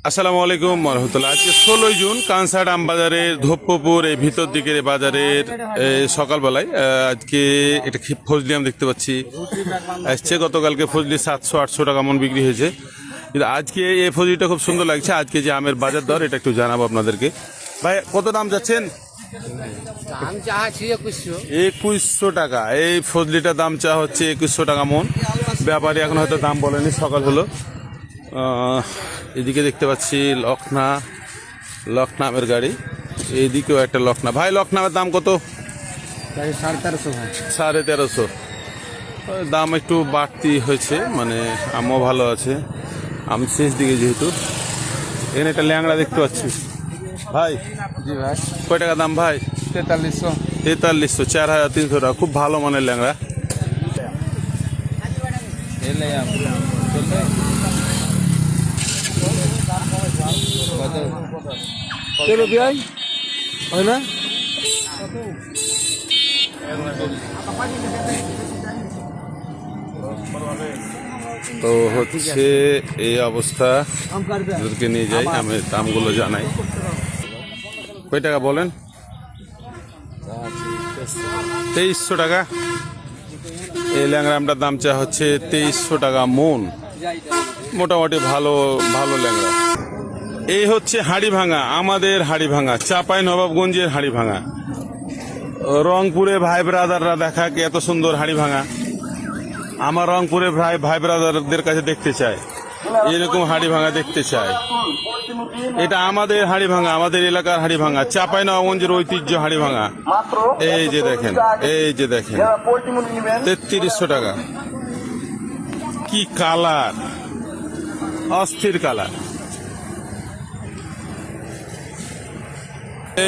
আসসালামু আলাইকুম রহমতুল্লাহ। আজকে 16 জুন কানসাট আম বাজারের ধপ্পপুর এই ভিতর দিকের বাজারের সকালবেলায় আজকে এটা ফজলি আম দেখতে পাচ্ছি আসছে। গতকালকে ফজলি 700-800 টাকা মন বিক্রি হয়েছে, কিন্তু আজকে এই ফজলিটা খুব সুন্দর লাগছে। আজকে যে আমের বাজার দর এটা একটু জানাবো আপনাদেরকে। ভাই কত দাম যাচ্ছেন? 2100 টাকা। এই ফজলিটার দাম চা হচ্ছে 2100 টাকা মন। ব্যাপারী এখন হয়তো দাম বলেনি, সকাল হলো। এদিকে দেখতে পাচ্ছি লখনা আমের গাড়ি, এইদিকেও একটা লখনা। ভাই লখনামের দাম কত? 1350। দাম একটু বাড়তি হয়েছে, মানে আমও ভালো আছে, আম শেষ দিকে যেহেতু। এখানে একটা ল্যাংড়া দেখতে পাচ্ছি। ভাই জি ভাই, কয় টাকা দাম ভাই? 4300। 4300, 4300 টাকা। খুব ভালো মানের ল্যাংড়া। হয় না? তো হচ্ছে এই অবস্থা, ওদেরকে নিয়ে যাই, আমি দামগুলো জানাই। কয় টাকা বলেন? 2300 টাকা। এই ল্যাংড়া আমটার দাম চা হচ্ছে 2300 টাকা মন। মোটামুটি ভালো ভালো ল্যাংড়া। এই হচ্ছে হাড়ি ভাঙা, আমাদের হাড়ি ভাঙা, চাপাই নবাবগঞ্জের হাড়ি ভাঙা। রংপুরে ভাই ব্রাদাররা দেখা কি এত সুন্দর হাড়ি ভাঙা, আমার রংপুরে ভাই ব্রাদারদের কাছে দেখতে চাই, এরকম হাড়ি ভাঙা দেখতে চাই। এটা আমাদের হাড়ি ভাঙা, আমাদের এলাকার হাড়ি ভাঙা, চাপাই নবাবগঞ্জের ঐতিহ্য হাড়ি ভাঙা। এই যে দেখেন, এই যে দেখেন, 3300 টাকা। কি কালার, অস্থির কালার।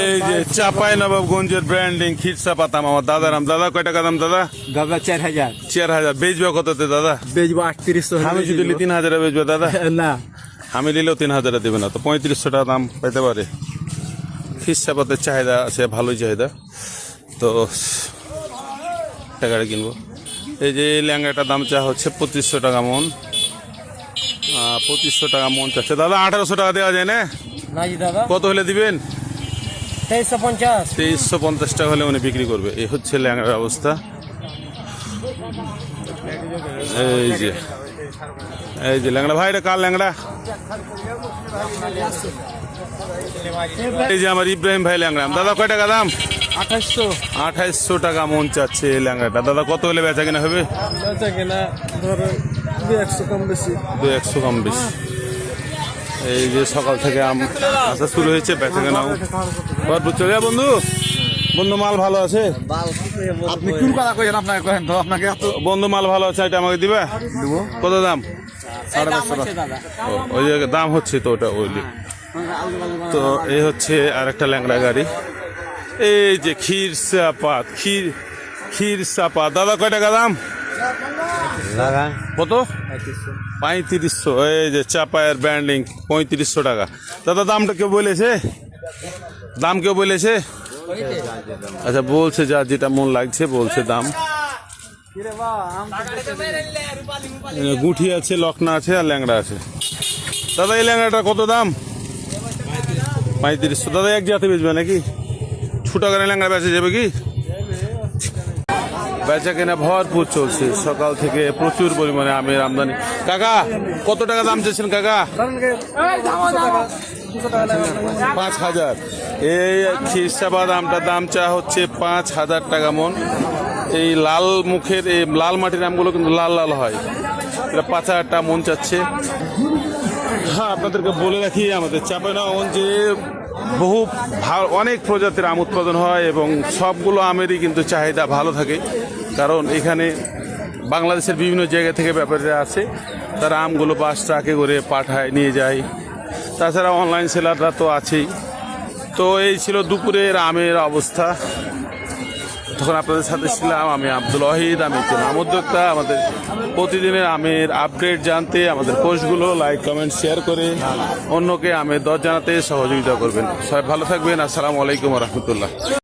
এই যে চাপাই নবাবগঞ্জের ব্র্যান্ডিং খিরসা পাতাম, আমার দাদার আম। দাদা কয় টাকা দাম দাদা? দাদা 4000। 4000। বেচবে কততে দাদা? বেচবো 3800। আমি যদি 3000 বেচবে দাদা? না, আমি নিলেও 3000 দেবে না, তো 3500 টাকা দাম পেতে পারে। খিরসা পাতের চাহিদা আছে, ভালোই চাহিদা, তো টাকাটা কিনবো। এই যে ল্যাংড়াটার দাম চা হচ্ছে 2500 টাকা মন। 2500 টাকা মন চাচ্ছে দাদা। 1800 টাকা দেওয়া যায় না? দাদা কত হলে দিবেন? 2350। 2350 টাকা হলে উনি বিক্রি করবে। এই হচ্ছে ল্যাংড়ার অবস্থা। এই যে ল্যাংড়া। ভাই এটা কার ল্যাংড়া? এই যে আমার ইব্রাহিম ভাই ল্যাংড়া। দাদা কয় টাকা দাম? 2800 টাকা মন চাচ্ছে এই ল্যাংড়াটা। দাদা কত হলে বেচা কিনা হবে? বেচা কিনা ধরো 200 কম বেশি। 200 কম বেশি। এই যে সকাল থেকে আম আসা শুরু হয়েছে, বেচা কেনা চলে যা। বন্ধু বন্ধু মাল ভালো আছে? আপনি কোন কথা কইেন? আপনাকে কহেন তো, আপনাকে এত বন্ধু মাল ভালো আছে, এটা আমাকে দিবা? দেবো। কত দাম? 550 টাকা। ওই যে দাম হচ্ছে তো ওটা ওই। তো এই হচ্ছে আর একটা ল্যাংড়া গাড়ি। এই যে ক্ষীর চাপা। দাদা কয় টাকা দাম? কত? 3500। এই যে চাপায়ের ব্র্যান্ডিং 3500 টাকা। দাদা দামটা কেউ বলেছে? দাম কেউ বলেছে? আচ্ছা বলছে, যা যেটা মন লাগছে বলছে দাম। গুঠি আছে, লখনা আছে, আর ল্যাংড়া আছে। দাদা এই ল্যাংড়াটা কত দাম? 3500। দাদা এক জাতে বেচবে নাকি? ছোটো করে ল্যাংড়া বেচা যাবে কি? বেচা কেনা ভরপুর চলছে, সকাল থেকে প্রচুর পরিমাণে আমের আমদানি। কাকা কত টাকা দাম চেয়েছেন কাকা? 5000। এই খিরসাবাদ আমটার দাম চা হচ্ছে 5000 টাকা মন। এই লাল মুখের, এই লাল মাটির আমগুলো কিন্তু লাল লাল হয়, এটা 5000 টাকা মন চাচ্ছে। হ্যাঁ আপনাদেরকে বলে রাখি, আমাদের চাঁপাইনবাবগঞ্জে অনেক প্রজাতির আম উৎপাদন হয়, এবং সবগুলো আমেরই কিন্তু চাহিদা ভালো থাকে, কারণ এখানে বাংলাদেশের বিভিন্ন জায়গা থেকে ব্যাপারীরা আছে, তারা আমগুলো বাস ট্রাকে করে পাঠায়, নিয়ে যায়। তাছাড়া অনলাইন সেলাররা তো আছেই। তো এই ছিল দুপুরের আমের অবস্থা। তখন আপনাদের সাথে ছিলাম আমি আব্দুল ওয়াহিদ, আমি একজন আম উদ্যোক্তা। আমাদের প্রতিদিনের আমের আপডেট জানতে আমাদের পোস্টগুলো লাইক কমেন্ট শেয়ার করে অন্যকে আমের দর জানাতে সহযোগিতা করবেন। সবাই ভালো থাকবেন। আসসালামু আলাইকুম রহমতুল্লাহ।